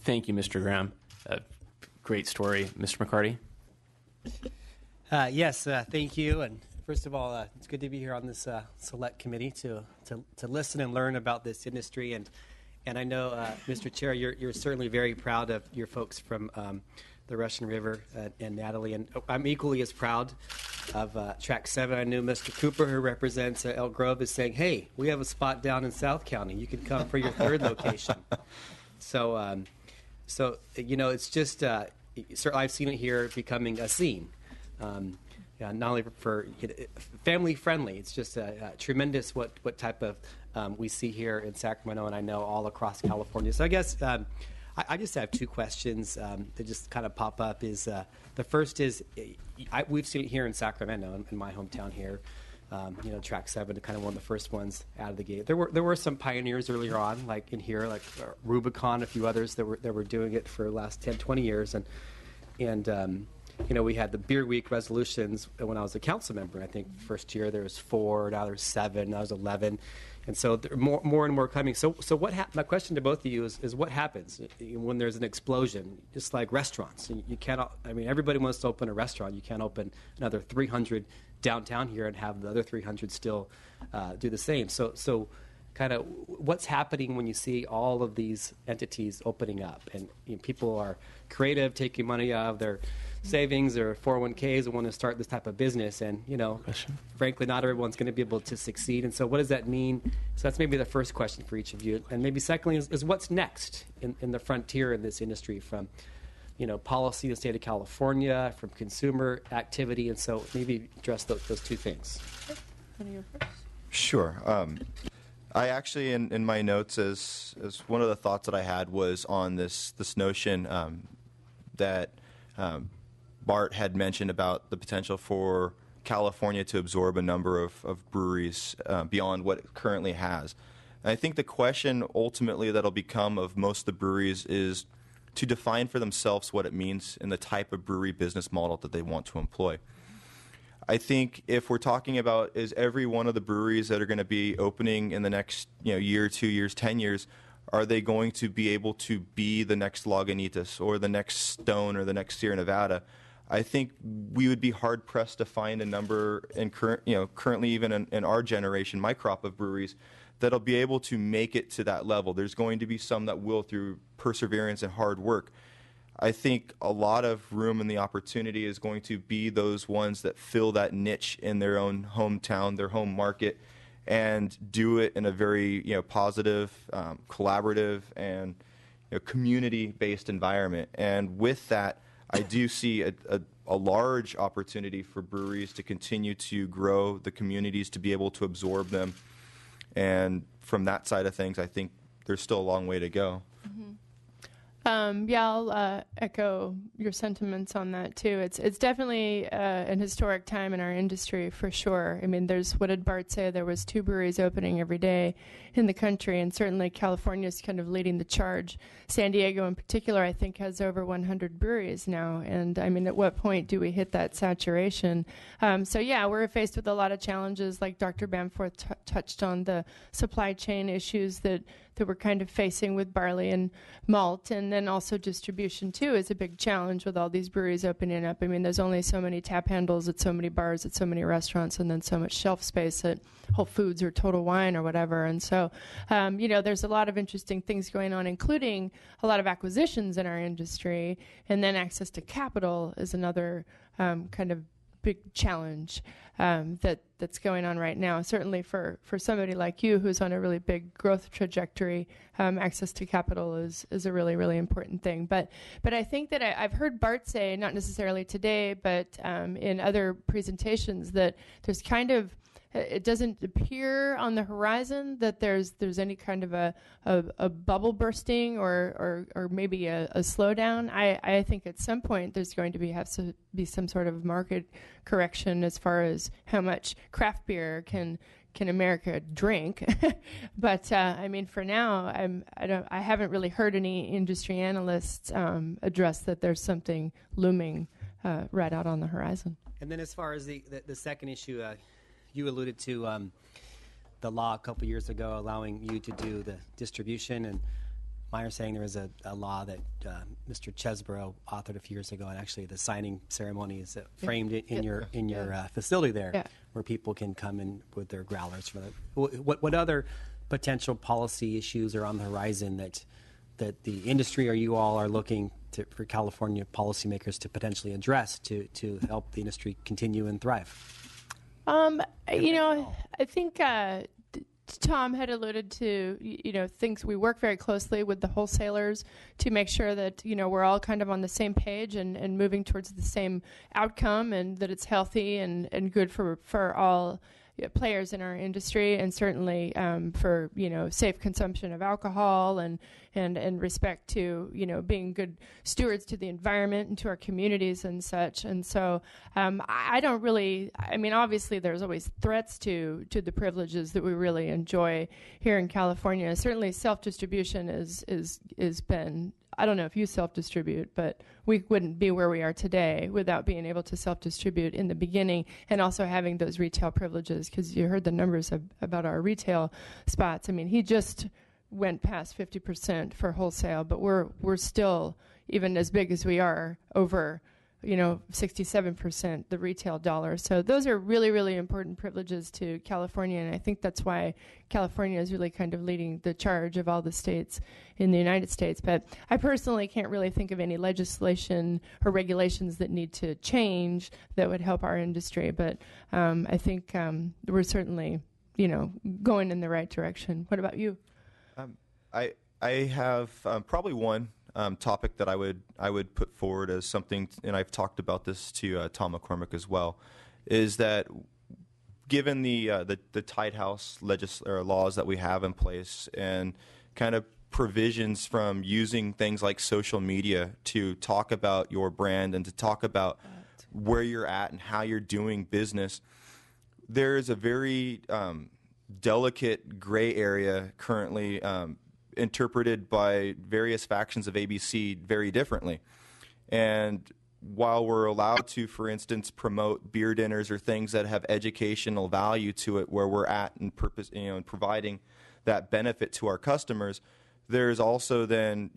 Thank you, Mr. Graham. Great story. Mr. McCarty? Yes, thank you. And first of all, it's good to be here on this select committee to listen and learn about this industry. And I know, Mr. Chair, you're certainly very proud of your folks from the Russian River and Natalie. And I'm equally as proud of Track 7. I knew Mr. Cooper, who represents Elk Grove, is saying, hey, we have a spot down in South County. You can come for your third location. So, it's just, certainly I've seen it here becoming a scene. Not only for family friendly, it's just tremendous what type of we see here in Sacramento, and I know all across California. So I guess I just have two questions that just kind of pop up. Is the first is we've seen it here in Sacramento, in my hometown here. Track 7, kind of one of the first ones out of the gate. There were some pioneers earlier on, like in here, like Rubicon, a few others that were doing it for the last 10, 20 years, and we had the Beer Week resolutions when I was a council member. I think first year there was 4, now there's 7, now there's 11, and so there are more and more coming. So what my question to both of you is what happens when there's an explosion? Just like restaurants, you cannot. I mean, everybody wants to open a restaurant. You can't open another 300 downtown here and have the other 300 still do the same. So kind of what's happening when you see all of these entities opening up, and people are creative, taking money out of their savings or 401ks and want to start this type of business, and frankly, not everyone's going to be able to succeed. And so what does that mean? So that's maybe the first question for each of you. And maybe secondly is what's next in the frontier in this industry, from policy in the state of California, from consumer activity, and so maybe address those two things. Want to go first? Sure. I actually, in my notes, as one of the thoughts that I had was on this notion that Bart had mentioned about the potential for California to absorb a number of breweries beyond what it currently has. And I think the question ultimately that'll become of most of the breweries is to define for themselves what it means in the type of brewery business model that they want to employ. I think if we're talking about is every one of the breweries that are going to be opening in the next year, 2 years, 10 years, are they going to be able to be the next Lagunitas or the next Stone or the next Sierra Nevada? I think we would be hard pressed to find a number in currently even in our generation, my crop of breweries, that'll be able to make it to that level. There's going to be some that will through perseverance and hard work. I think a lot of room in the opportunity is going to be those ones that fill that niche in their own hometown, their home market, and do it in a very positive, collaborative, and community-based environment. And with that, I do see a large opportunity for breweries to continue to grow the communities, to be able to absorb them. And from that side of things, I think there's still a long way to go. I'll echo your sentiments on that too. It's definitely an historic time in our industry for sure. I mean, what did Bart say? There was 2 breweries opening every day in the country, and certainly California is kind of leading the charge. San Diego in particular, I think, has over 100 breweries now. And I mean, at what point do we hit that saturation? We're faced with a lot of challenges, like Dr. Bamforth touched on, the supply chain issues that we're kind of facing with barley and malt, and then also distribution too is a big challenge with all these breweries opening up. I mean, there's only so many tap handles at so many bars, at so many restaurants, and then so much shelf space at Whole Foods or Total Wine or whatever. And so, there's a lot of interesting things going on, including a lot of acquisitions in our industry, and then access to capital is another kind of big challenge that's going on right now. Certainly for somebody like you who's on a really big growth trajectory, access to capital is a really, really important thing. But I think that I've heard Bart say, not necessarily today, but in other presentations, that there's kind of, it doesn't appear on the horizon that there's any kind of a bubble bursting or maybe a slowdown. I think at some point there's going to have to be some sort of market correction as far as how much craft beer can America drink. But I mean, for now, I haven't really heard any industry analysts address that there's something looming right out on the horizon. And then as far as the second issue, you alluded to the law a couple years ago allowing you to do the distribution, and my understanding, there was a law that Mr. Chesborough authored a few years ago, and actually the signing ceremony is framed in your facility there, where people can come in with their growlers. What other potential policy issues are on the horizon that the industry or you all are looking for California policymakers to potentially address to help the industry continue and thrive? I think Tom had alluded to, things. We work very closely with the wholesalers to make sure that, we're all kind of on the same page and moving towards the same outcome, and that it's healthy and good for all players in our industry, and certainly for safe consumption of alcohol and respect to being good stewards to the environment and to our communities and such. And so I don't really. I mean, obviously there's always threats to the privileges that we really enjoy here in California. Certainly self-distribution is been. I don't know if you self-distribute, but we wouldn't be where we are today without being able to self-distribute in the beginning, and also having those retail privileges, because you heard the numbers about our retail spots. I mean, he just went past 50% for wholesale, but we're still, even as big as we are, over 67% the retail dollar. So those are really, really important privileges to California, and I think that's why California is really kind of leading the charge of all the states in the United States. But I personally can't really think of any legislation or regulations that need to change that would help our industry. But I think we're certainly, going in the right direction. What about you? I have probably one topic that I would put forward as something, and I've talked about this to Tom McCormick as well, is that given the Tied House laws that we have in place, and kind of provisions from using things like social media to talk about your brand and to talk about where you're at and how you're doing business, there is a very delicate gray area currently interpreted by various factions of ABC very differently. And while we're allowed to, for instance, promote beer dinners or things that have educational value to it, where we're at and purpose, and providing that benefit to our customers, there's also then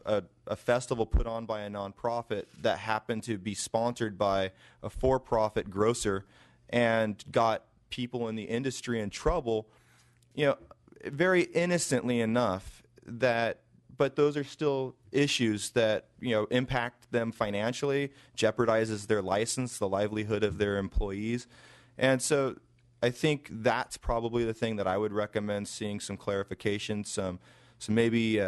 a festival put on by a nonprofit that happened to be sponsored by a for-profit grocer and got people in the industry in trouble, very innocently enough. But those are still issues that impact them financially, jeopardizes their license, the livelihood of their employees, and so I think that's probably the thing that I would recommend seeing some clarification, some maybe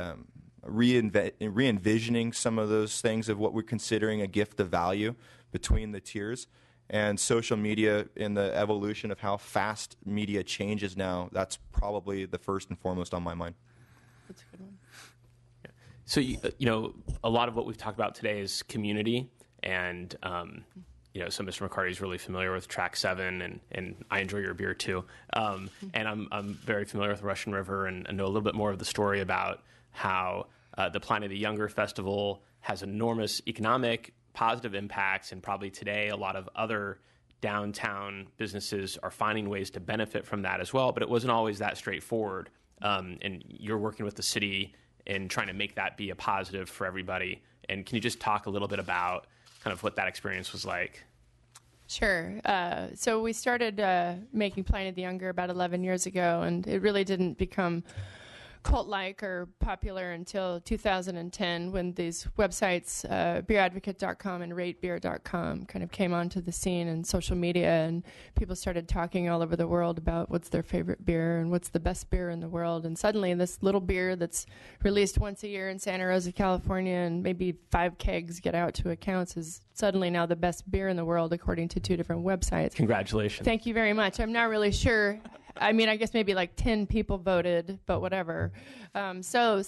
re-envisioning some of those things of what we're considering a gift of value between the tiers. And social media, in the evolution of how fast media changes now, that's probably the first and foremost on my mind. That's a good one. Yeah. So, a lot of what we've talked about today is community, and, so Mr. McCarty is really familiar with Track 7, and I enjoy your beer too. And I'm very familiar with Russian River, and know a little bit more of the story about how the Planet of the Younger Festival has enormous economic positive impacts, and probably today a lot of other downtown businesses are finding ways to benefit from that as well, but it wasn't always that straightforward. And you're working with the city and trying to make that be a positive for everybody. And can you just talk a little bit about kind of what that experience was like? Sure. So we started making Planet the Younger about 11 years ago, and it really didn't become cult-like or popular until 2010, when these websites, beeradvocate.com and ratebeer.com, kind of came onto the scene, and social media, and people started talking all over the world about what's their favorite beer and what's the best beer in the world. And suddenly this little beer that's released once a year in Santa Rosa, California, and maybe 5 kegs get out to accounts, is suddenly now the best beer in the world, according to 2 different websites. Congratulations. Thank you very much. I'm not really sure. I mean, I guess maybe like 10 people voted, but whatever. So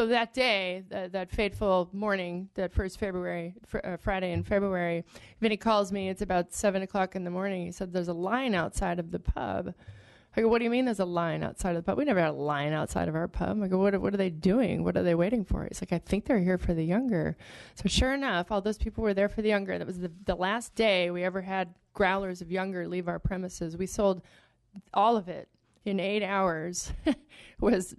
that day, that fateful morning, that first Friday in February, Vinny calls me. It's about 7 o'clock in the morning. He said, "There's a line outside of the pub." I go, "What do you mean there's a line outside of the pub? We never had a line outside of our pub." I go, what are they doing? What are they waiting for? He's like, "I think they're here for the Younger." So sure enough, all those people were there for the Younger. That was the last day we ever had growlers of Younger leave our premises. We sold all of it in 8 hours was,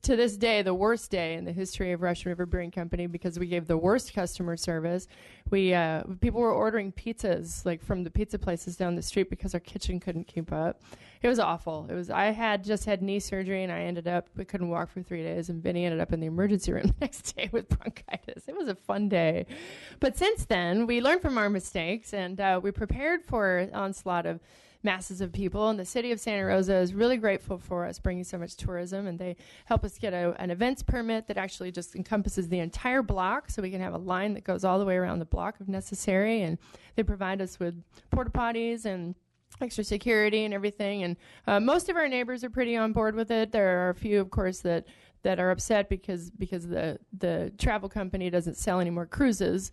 to this day, the worst day in the history of Russian River Brewing Company because we gave the worst customer service. People were ordering pizzas like from the pizza places down the street because our kitchen couldn't keep up. It was awful. I had just had knee surgery and we couldn't walk for 3 days, and Vinny ended up in the emergency room the next day with bronchitis. It was a fun day. But since then, we learned from our mistakes, and we prepared for an onslaught of masses of people, and the city of Santa Rosa is really grateful for us bringing so much tourism, and they help us get an events permit that actually just encompasses the entire block, so we can have a line that goes all the way around the block if necessary, and they provide us with porta potties and extra security and everything, and most of our neighbors are pretty on board with it. There are a few, of course, that are upset because the travel company doesn't sell any more cruises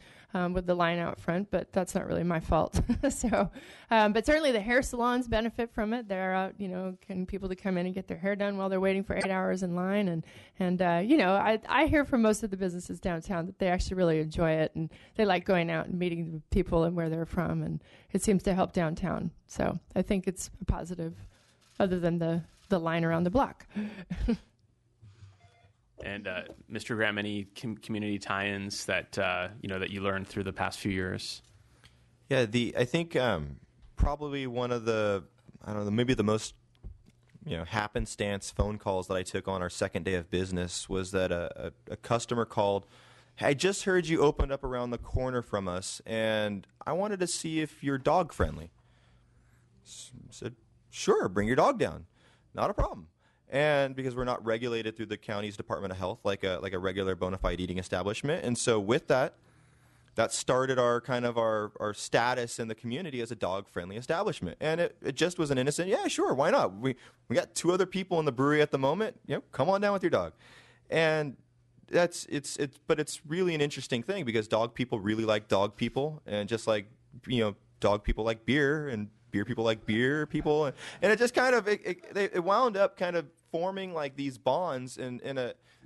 with the line out front, but that's not really my fault. So, but certainly the hair salons benefit from it. They're out, can people to come in and get their hair done while they're waiting for 8 hours in line. And I hear from most of the businesses downtown that they actually really enjoy it, and they like going out and meeting the people and where they're from, and it seems to help downtown. So I think it's a positive, other than the line around the block. And Mr. Graham, any community tie-ins that that you learned through the past few years? Yeah, I think probably one of the, maybe the most happenstance phone calls that I took on our second day of business was that a customer called. Hey, I just heard you opened up around the corner from us, and I wanted to see if you're dog friendly. I said, sure, bring your dog down, not a problem. And because we're not regulated through the county's Department of Health like a regular bona fide eating establishment, and so with that started our status in the community as a dog friendly establishment. And it just was an innocent, yeah, sure, why not? We got 2 other people in the brewery at the moment. Come on down with your dog. And but it's really an interesting thing because dog people really like dog people, and just like dog people like beer, and beer people like beer people, and it just kind of it wound up kind of forming like these bonds and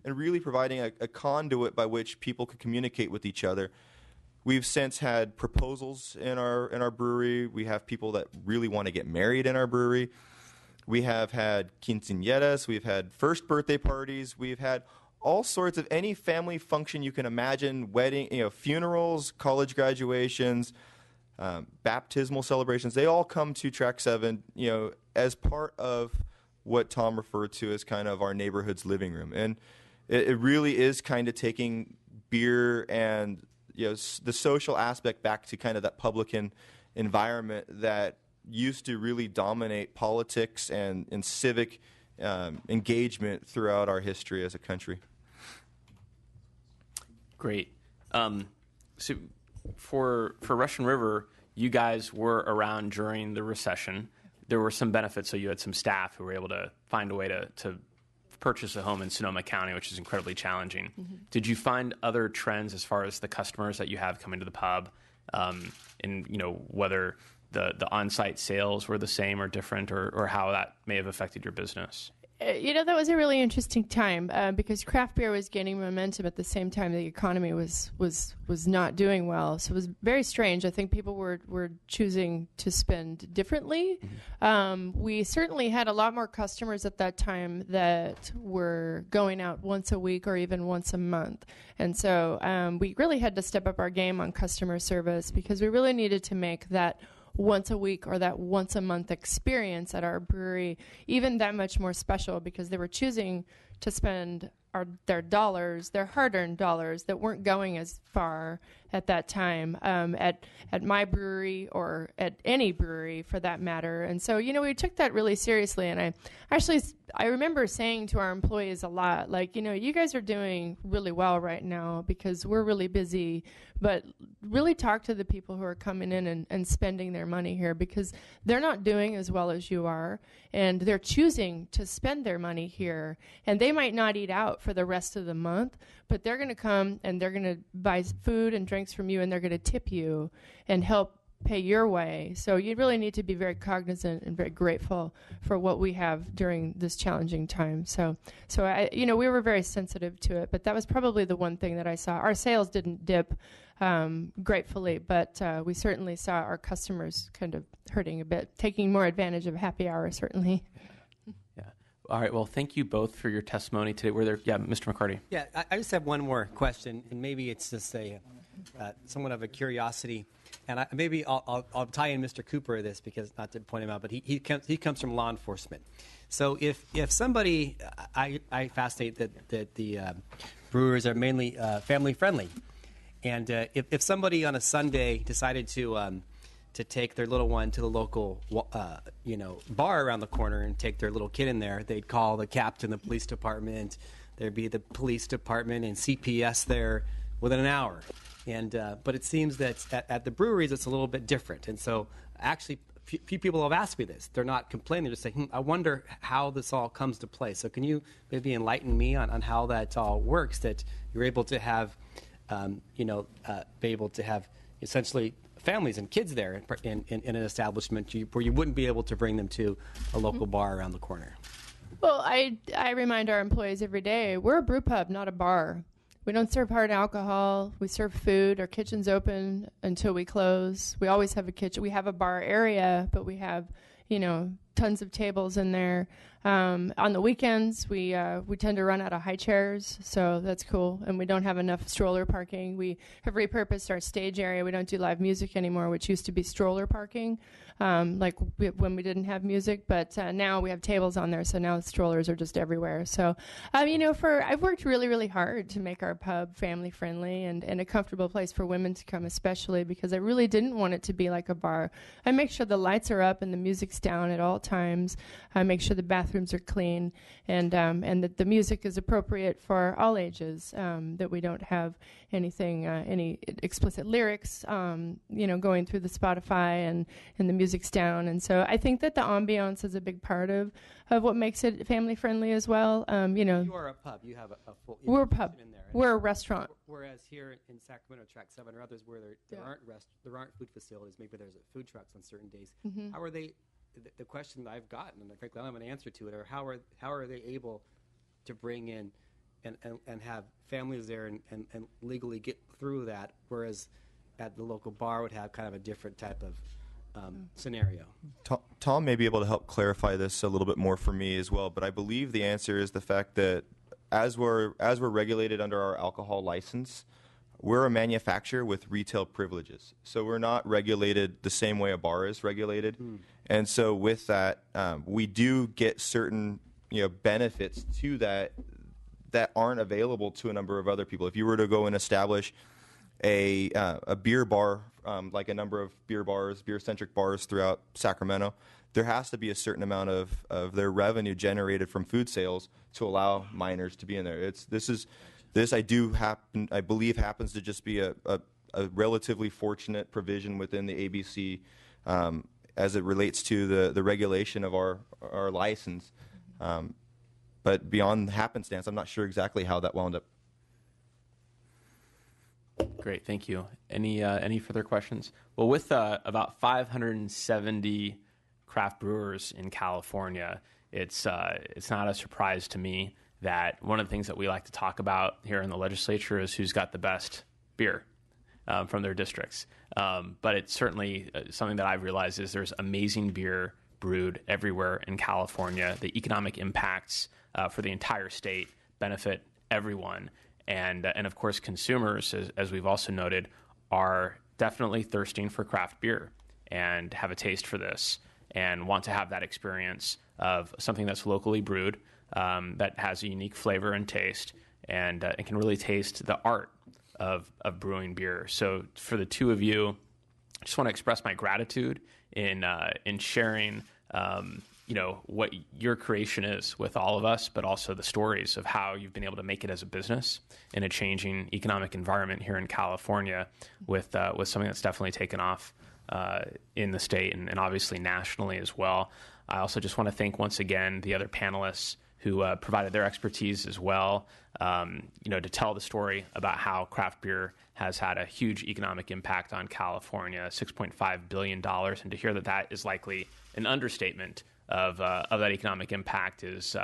really providing a conduit by which people could communicate with each other. We've since had proposals in our brewery. We have people that really want to get married in our brewery. We have had quinceañeras. We've had first birthday parties. We've had all sorts of any family function you can imagine, wedding, funerals, college graduations, baptismal celebrations. They all come to Track 7, as part of what Tom referred to as kind of our neighborhood's living room. And it really is kind of taking beer and the social aspect back to kind of that publican environment that used to really dominate politics and civic engagement throughout our history as a country. Great. So for Russian River, you guys were around during the recession. There were some benefits, so you had some staff who were able to find a way to purchase a home in Sonoma County, which is incredibly challenging. Mm-hmm. Did you find other trends as far as the customers that you have coming to the pub, and whether the on-site sales were the same or different, or how that may have affected your business? That was a really interesting time because craft beer was gaining momentum at the same time the economy was not doing well. So it was very strange. I think people were choosing to spend differently. Mm-hmm. We certainly had a lot more customers at that time that were going out once a week or even once a month. And so we really had to step up our game on customer service because we really needed to make that once a week or that once a month experience at our brewery even that much more special, because they were choosing to spend their dollars, their hard-earned dollars that weren't going as far at that time at my brewery or at any brewery for that matter. And so, we took that really seriously. And I remember saying to our employees a lot, like, you guys are doing really well right now because we're really busy, but really talk to the people who are coming in and spending their money here, because they're not doing as well as you are, and they're choosing to spend their money here, and they might not eat out for the rest of the month, but they're going to come and they're going to buy food and drinks from you, and they're going to tip you and help pay your way. So you really need to be very cognizant and very grateful for what we have during this challenging time. So we were very sensitive to it, but that was probably the one thing that I saw. Our sales didn't dip gratefully, but we certainly saw our customers kind of hurting a bit, taking more advantage of happy hour, certainly. All right. Well, thank you both for your testimony today. Were there? Yeah, Mr. McCarty. Yeah, I just have one more question, and maybe it's just a somewhat of a curiosity. And maybe I'll tie in Mr. Cooper this, because not to point him out, but he comes from law enforcement. So if somebody, I fascinate that the brewers are mainly family friendly, and if somebody on a Sunday decided to take their little one to the local bar around the corner and take their little kid in there, they'd call the captain, the police department. There'd be the police department and CPS there within an hour. And but it seems that at the breweries it's a little bit different. And so actually, few people have asked me this. They're not complaining. They're just saying, I wonder how this all comes to play. So can you maybe enlighten me on how that all works, that you're able to have, be able to have essentially families and kids there in an establishment where you wouldn't be able to bring them to a local bar around the corner? Well, I remind our employees every day, we're a brew pub, not a bar. We don't serve hard alcohol. We serve food. Our kitchen's open until we close. We always have a kitchen. We have a bar area, but we have, tons of tables in there. On the weekends, we tend to run out of high chairs, so that's cool. And we don't have enough stroller parking. We have repurposed our stage area. We don't do live music anymore, which used to be stroller parking, when we didn't have music. But now we have tables on there, so now strollers are just everywhere. So, I've worked really, really hard to make our pub family friendly and a comfortable place for women to come, especially because I really didn't want it to be like a bar. I make sure the lights are up and the music's down at all times. I make sure the bathrooms are clean and that the music is appropriate for all ages, that we don't have anything, any explicit lyrics, going through the Spotify and the music's down. And so I think that the ambiance is a big part of what makes it family friendly as well. You are a pub. You have a full. We're a pub. In there. We're a restaurant. Whereas here in Sacramento, Track 7 or others, where there aren't food facilities, maybe there's food trucks on certain days. Mm-hmm. How are they? The question that I've gotten, and frankly, I don't have an answer to it, or how are they able to bring in and have families there and legally get through that, whereas at the local bar would have kind of a different type of scenario? Tom may be able to help clarify this a little bit more for me as well, but I believe the answer is the fact that as we're regulated under our alcohol license, we're a manufacturer with retail privileges. So we're not regulated the same way a bar is regulated. And so with that, we do get certain benefits to that aren't available to a number of other people. If you were to go and establish a beer bar, like a number of beer-centric bars throughout Sacramento, there has to be a certain amount of their revenue generated from food sales to allow minors to be in there. This I believe happens to just be a relatively fortunate provision within the ABC as it relates to the regulation of our license. But beyond happenstance, I'm not sure exactly how that wound up. Great, thank you. Any further questions? Well, with about 570 craft brewers in California, it's not a surprise to me that one of the things that we like to talk about here in the legislature is who's got the best beer from their districts. But it's certainly something that I've realized is there's amazing beer brewed everywhere in California. The economic impacts for the entire state benefit everyone. And of course, consumers, as we've also noted, are definitely thirsting for craft beer and have a taste for this and want to have that experience of something that's locally brewed, that has a unique flavor and taste, and it can really taste the art of brewing beer. So for the two of you, I just want to express my gratitude in sharing what your creation is with all of us, but also the stories of how you've been able to make it as a business in a changing economic environment here in California with something that's definitely taken off in the state and obviously nationally as well. I also just want to thank once again the other panelists who provided their expertise as well, to tell the story about how craft beer has had a huge economic impact on California, $6.5 billion, and to hear that is likely an understatement of that economic impact is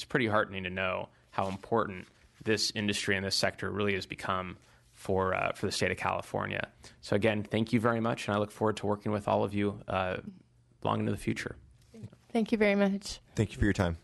pretty heartening to know how important this industry and this sector really has become for the state of California. So again, thank you very much, and I look forward to working with all of you long into the future. Thank you very much. Thank you for your time.